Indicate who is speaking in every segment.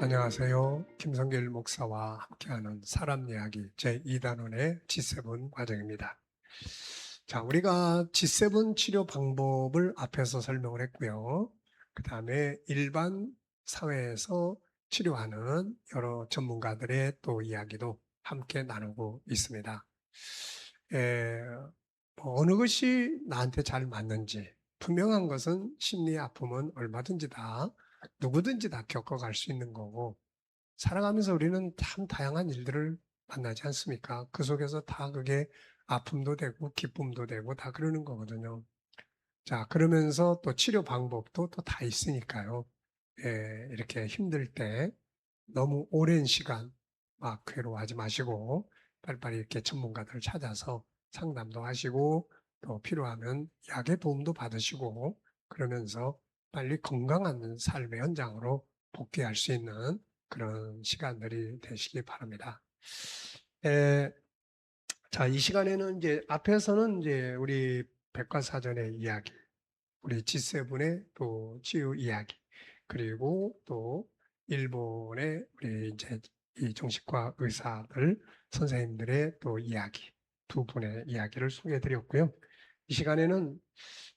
Speaker 1: 안녕하세요. 김성길 목사와 함께하는 사람 이야기 제2단원의 G7 과정입니다. 자, 우리가 G7 치료 방법을 앞에서 설명을 했고요. 그 다음에 일반 사회에서 치료하는 여러 전문가들의 또 이야기도 함께 나누고 있습니다. 에, 어느 것이 나한테 잘 맞는지 분명한 것은 심리 아픔은 얼마든지 다 누구든지 다 겪어갈 수 있는 거고, 살아가면서 우리는 참 다양한 일들을 만나지 않습니까? 그 속에서 다 그게 아픔도 되고 기쁨도 되고 다 그러는 거거든요. 자, 그러면서 또 치료 방법도 또 다 있으니까요. 이렇게 힘들 때 너무 오랜 시간 막 괴로워하지 마시고 빨리빨리 이렇게 전문가들을 찾아서 상담도 하시고 또 필요하면 약의 도움도 받으시고 그러면서 빨리 건강한 삶의 현장으로 복귀할 수 있는 그런 시간들이 되시기 바랍니다. 에, 자, 이 시간에는 이제 앞에서는 이제 우리 백과사전의 이야기, 우리 G7의 또 치유 이야기, 그리고 또 일본의 우리 이제 이 정신과 의사들, 선생님들의 또 이야기, 두 분의 이야기를 소개해 드렸고요. 이 시간에는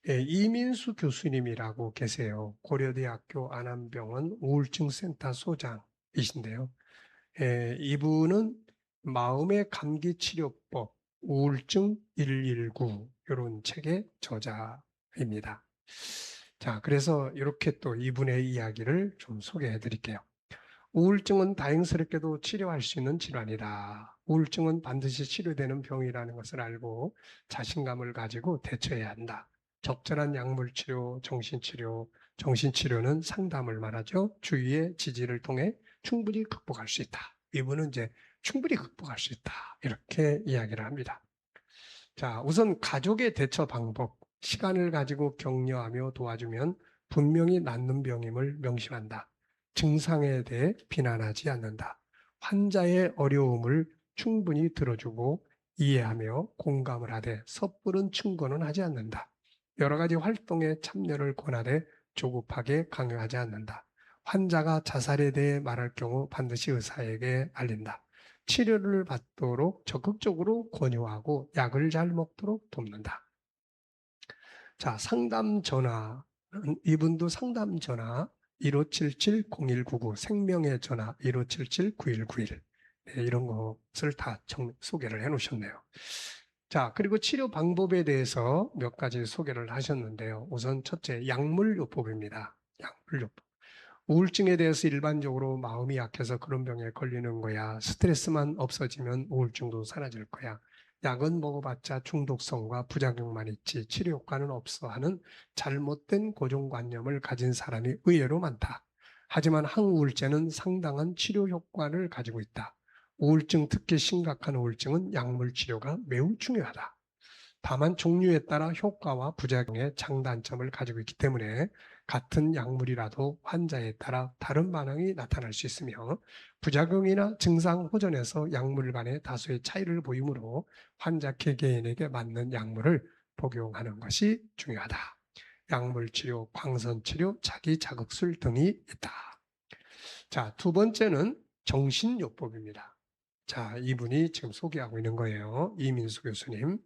Speaker 1: 이민수 교수님이라고 계세요. 고려대학교 안암병원 우울증센터 소장이신데요. 이분은 마음의 감기 치료법, 우울증 119 이런 책의 저자입니다. 자, 그래서 이렇게 또 이분의 이야기를 좀 소개해 드릴게요. 우울증은 다행스럽게도 치료할 수 있는 질환이다. 우울증은 반드시 치료되는 병이라는 것을 알고 자신감을 가지고 대처해야 한다. 적절한 약물치료, 정신치료, 정신치료는 상담을 말하죠. 주위의 지지를 통해 충분히 극복할 수 있다. 이분은 이제 충분히 극복할 수 있다. 이렇게 이야기를 합니다. 자, 우선 가족의 대처 방법, 시간을 가지고 격려하며 도와주면 분명히 낫는 병임을 명심한다. 증상에 대해 비난하지 않는다. 환자의 어려움을 충분히 들어주고 이해하며 공감을 하되 섣부른 충고는 하지 않는다. 여러 가지 활동에 참여를 권하되 조급하게 강요하지 않는다. 환자가 자살에 대해 말할 경우 반드시 의사에게 알린다. 치료를 받도록 적극적으로 권유하고 약을 잘 먹도록 돕는다. 자, 상담 전화. 이분도 상담 전화 1577-0199, 생명의 전화 1577-9191. 네, 이런 것을 다 소개를 해 놓으셨네요. 자, 그리고 치료 방법에 대해서 몇 가지 소개를 하셨는데요. 우선 첫째, 약물요법입니다. 약물요법. 우울증에 대해서 일반적으로 마음이 약해서 그런 병에 걸리는 거야. 스트레스만 없어지면 우울증도 사라질 거야. 약은 먹어봤자 중독성과 부작용만 있지 치료 효과는 없어 하는 잘못된 고정관념을 가진 사람이 의외로 많다. 하지만 항우울제는 상당한 치료 효과를 가지고 있다. 우울증, 특히 심각한 우울증은 약물 치료가 매우 중요하다. 다만 종류에 따라 효과와 부작용의 장단점을 가지고 있기 때문에 같은 약물이라도 환자에 따라 다른 반응이 나타날 수 있으며 부작용이나 증상 호전에서 약물 간의 다소의 차이를 보이므로 환자 개개인에게 맞는 약물을 복용하는 것이 중요하다. 약물 치료, 광선 치료, 자기 자극술 등이 있다. 자, 두 번째는 정신요법입니다. 자, 이분이 지금 소개하고 있는 거예요. 이민수 교수님.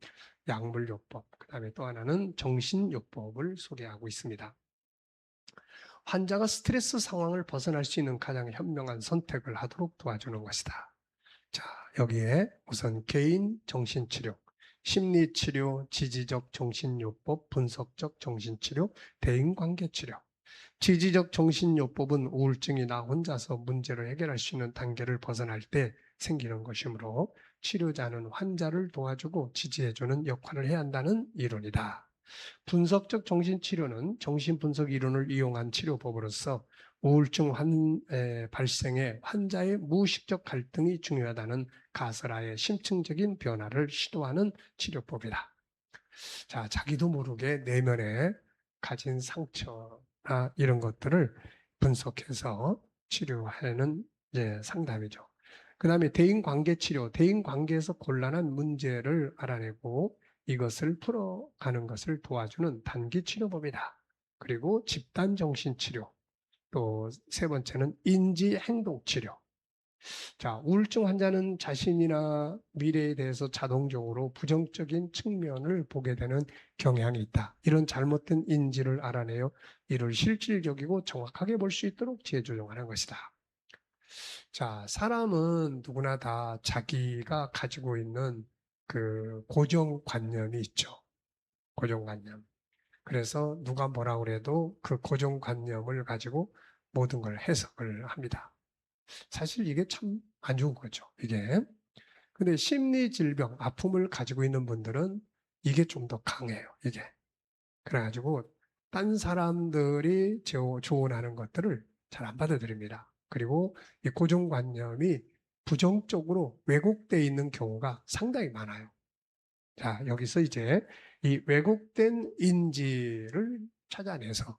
Speaker 1: 약물요법. 그 다음에 또 하나는 정신요법을 소개하고 있습니다. 환자가 스트레스 상황을 벗어날 수 있는 가장 현명한 선택을 하도록 도와주는 것이다. 자, 여기에 우선 개인 정신치료, 심리치료, 지지적 정신요법, 분석적 정신치료, 대인관계치료. 지지적 정신요법은 우울증이나 혼자서 문제를 해결할 수 있는 단계를 벗어날 때 생기는 것이므로 치료자는 환자를 도와주고 지지해주는 역할을 해야 한다는 이론이다. 분석적 정신치료는 정신분석 이론을 이용한 치료법으로서 우울증 발생에 환자의 무의식적 갈등이 중요하다는 가설하에 심층적인 변화를 시도하는 치료법이다. 자, 자기도 모르게 내면에 가진 상처나 이런 것들을 분석해서 치료하는 상담이죠. 그 다음에 대인관계 치료, 대인관계에서 곤란한 문제를 알아내고 이것을 풀어가는 것을 도와주는 단기 치료법이다. 그리고 집단정신치료, 또 세 번째는 인지 행동 치료. 자, 우울증 환자는 자신이나 미래에 대해서 자동적으로 부정적인 측면을 보게 되는 경향이 있다. 이런 잘못된 인지를 알아내어 이를 실질적이고 정확하게 볼 수 있도록 재조정하는 것이다. 자, 사람은 누구나 다 자기가 가지고 있는 그 고정관념이 있죠. 고정관념. 그래서 누가 뭐라 그래도 그 고정관념을 가지고 모든 걸 해석을 합니다. 사실 이게 참 안 좋은 거죠, 이게. 근데 심리 질병, 아픔을 가지고 있는 분들은 이게 좀 더 강해요, 이게. 그래가지고 딴 사람들이 조언하는 것들을 잘 안 받아들입니다. 그리고 이 고정관념이 부정적으로 왜곡되어 있는 경우가 상당히 많아요. 자, 여기서 이제 이 왜곡된 인지를 찾아내서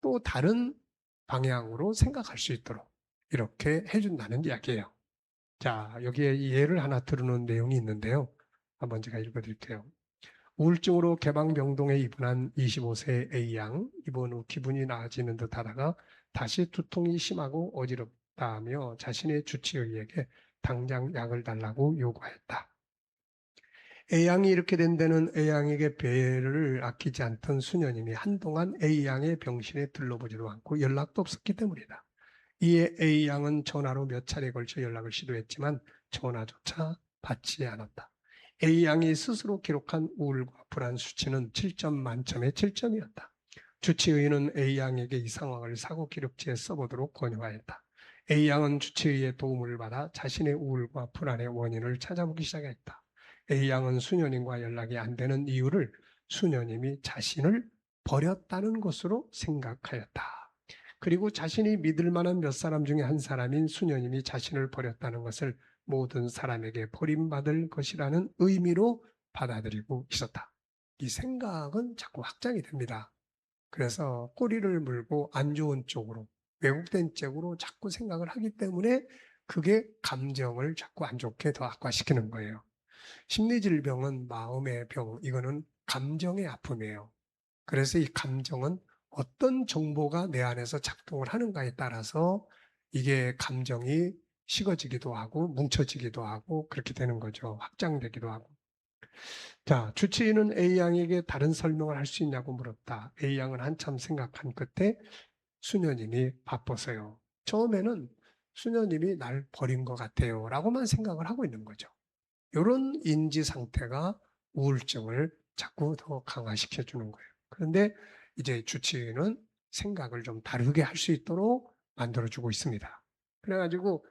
Speaker 1: 또 다른 방향으로 생각할 수 있도록 이렇게 해준다는 이야기예요. 자, 여기에 예를 하나 들어놓은 내용이 있는데요. 한번 제가 읽어드릴게요. 우울증으로 개방병동에 입원한 25세 A양, 입원 후 기분이 나아지는 듯 하다가 다시 두통이 심하고 어지럽다며 자신의 주치의에게 당장 약을 달라고 요구하였다. A양이 이렇게 된 데는 A양에게 배를 아끼지 않던 수녀님이 한동안 A양의 병실에 들러보지도 않고 연락도 없었기 때문이다. 이에 A양은 전화로 몇 차례 걸쳐 연락을 시도했지만 전화조차 받지 않았다. A양이 스스로 기록한 우울과 불안 수치는 7점 만점에 7점이었다. 주치의는 A양에게 이 상황을 사고 기록지에 써보도록 권유하였다. A양은 주치의의 도움을 받아 자신의 우울과 불안의 원인을 찾아보기 시작했다. A양은 수녀님과 연락이 안 되는 이유를 수녀님이 자신을 버렸다는 것으로 생각하였다. 그리고 자신이 믿을 만한 몇 사람 중에 한 사람인 수녀님이 자신을 버렸다는 것을 모든 사람에게 버림받을 것이라는 의미로 받아들이고 있었다. 이 생각은 자꾸 확장이 됩니다. 그래서 꼬리를 물고 안 좋은 쪽으로, 왜곡된 쪽으로 자꾸 생각을 하기 때문에 그게 감정을 자꾸 안 좋게 더 악화시키는 거예요. 심리질병은 마음의 병, 이거는 감정의 아픔이에요. 그래서 이 감정은 어떤 정보가 내 안에서 작동을 하는가에 따라서 이게 감정이 식어지기도 하고 뭉쳐지기도 하고 그렇게 되는 거죠. 확장되기도 하고. 자, 주치의는 A양에게 다른 설명을 할 수 있냐고 물었다. A양은 한참 생각한 끝에 수녀님이 바빠서요. 처음에는 수녀님이 날 버린 것 같아요. 라고만 생각을 하고 있는 거죠. 이런 인지 상태가 우울증을 자꾸 더 강화시켜 주는 거예요. 그런데 이제 주치의는 생각을 좀 다르게 할 수 있도록 만들어주고 있습니다. 그래가지고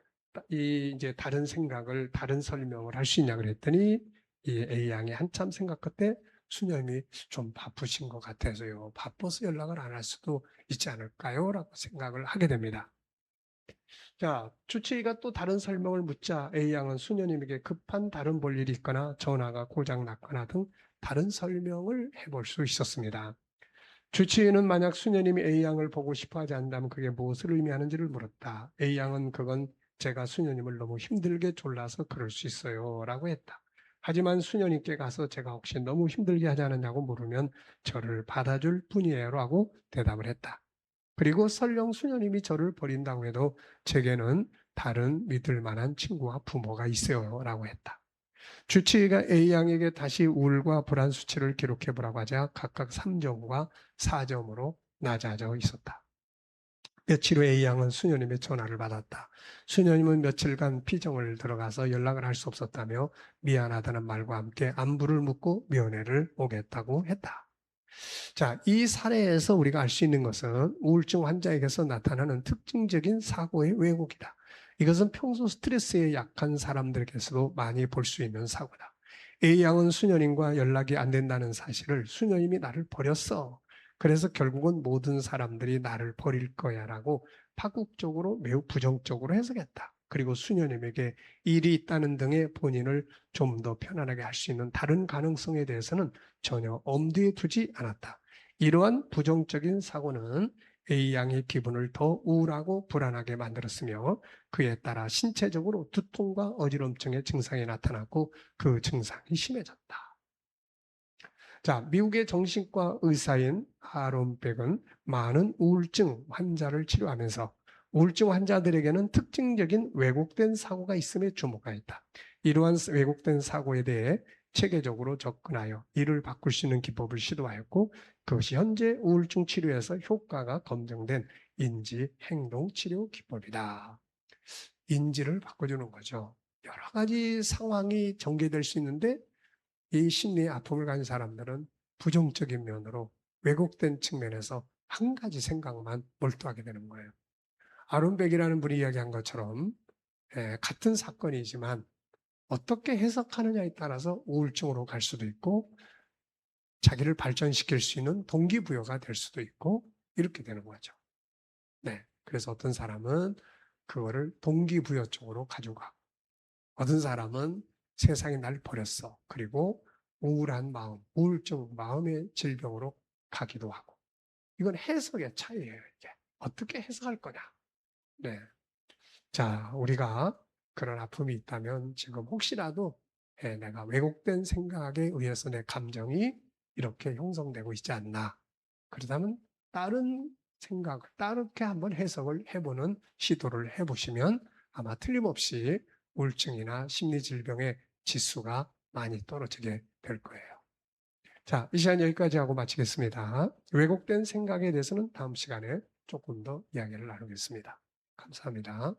Speaker 1: 이제 다른 생각을, 다른 설명을 할 수 있냐 그랬더니 이 A양이 한참 생각 끝에 수녀님이 좀 바쁘신 것 같아서요. 바빠서 연락을 안 할 수도 있지 않을까요? 라고 생각을 하게 됩니다. 자, 주치의가 또 다른 설명을 묻자 A양은 수녀님에게 급한 다른 볼 일이 있거나 전화가 고장 났거나 등 다른 설명을 해볼 수 있었습니다. 주치의는 만약 수녀님이 A양을 보고 싶어 하지 않는다면 그게 무엇을 의미하는지를 물었다. A양은 그건 제가 수녀님을 너무 힘들게 졸라서 그럴 수 있어요. 라고 했다. 하지만 수녀님께 가서 제가 혹시 너무 힘들게 하지 않았냐고 물으면 저를 받아줄 뿐이에요. 라고 대답을 했다. 그리고 설령 수녀님이 저를 버린다고 해도 제게는 다른 믿을 만한 친구와 부모가 있어요. 라고 했다. 주치의가 A양에게 다시 우울과 불안 수치를 기록해 보라고 하자 각각 3점과 4점으로 낮아져 있었다. 며칠 후 A양은 수녀님의 전화를 받았다. 수녀님은 며칠간 피정을 들어가서 연락을 할 수 없었다며 미안하다는 말과 함께 안부를 묻고 면회를 오겠다고 했다. 자, 이 사례에서 우리가 알 수 있는 것은 우울증 환자에게서 나타나는 특징적인 사고의 왜곡이다. 이것은 평소 스트레스에 약한 사람들에게서도 많이 볼 수 있는 사고다. A양은 수녀님과 연락이 안 된다는 사실을 수녀님이 나를 버렸어. 그래서 결국은 모든 사람들이 나를 버릴 거야 라고 파국적으로 매우 부정적으로 해석했다. 그리고 수녀님에게 일이 있다는 등의 본인을 좀 더 편안하게 할 수 있는 다른 가능성에 대해서는 전혀 엄두에 두지 않았다. 이러한 부정적인 사고는 A양의 기분을 더 우울하고 불안하게 만들었으며 그에 따라 신체적으로 두통과 어지럼증의 증상이 나타났고 그 증상이 심해졌다. 자, 미국의 정신과 의사인 아론 백은 많은 우울증 환자를 치료하면서 우울증 환자들에게는 특징적인 왜곡된 사고가 있음에 주목하였다. 이러한 왜곡된 사고에 대해 체계적으로 접근하여 이를 바꿀 수 있는 기법을 시도하였고 그것이 현재 우울증 치료에서 효과가 검증된 인지 행동 치료 기법이다. 인지를 바꿔주는 거죠. 여러 가지 상황이 전개될 수 있는데 이 심리의 아픔을 가진 사람들은 부정적인 면으로 왜곡된 측면에서 한 가지 생각만 몰두하게 되는 거예요. 아론백이라는 분이 이야기한 것처럼 같은 사건이지만 어떻게 해석하느냐에 따라서 우울증으로 갈 수도 있고 자기를 발전시킬 수 있는 동기부여가 될 수도 있고 이렇게 되는 거죠. 네, 그래서 어떤 사람은 그거를 동기부여 쪽으로 가지고 가고 어떤 사람은 세상이 날 버렸어. 그리고 우울한 마음, 우울증, 마음의 질병으로 가기도 하고. 이건 해석의 차이예요, 이게. 어떻게 해석할 거냐. 네. 자, 우리가 그런 아픔이 있다면 지금 혹시라도 내가 왜곡된 생각에 의해서 내 감정이 이렇게 형성되고 있지 않나. 그렇다면 다른 생각, 다르게 한번 해석을 해보는 시도를 해보시면 아마 틀림없이 우울증이나 심리질병의 지수가 많이 떨어지게 될 거예요. 자, 이 시간 여기까지 하고 마치겠습니다. 왜곡된 생각에 대해서는 다음 시간에 조금 더 이야기를 나누겠습니다. 감사합니다.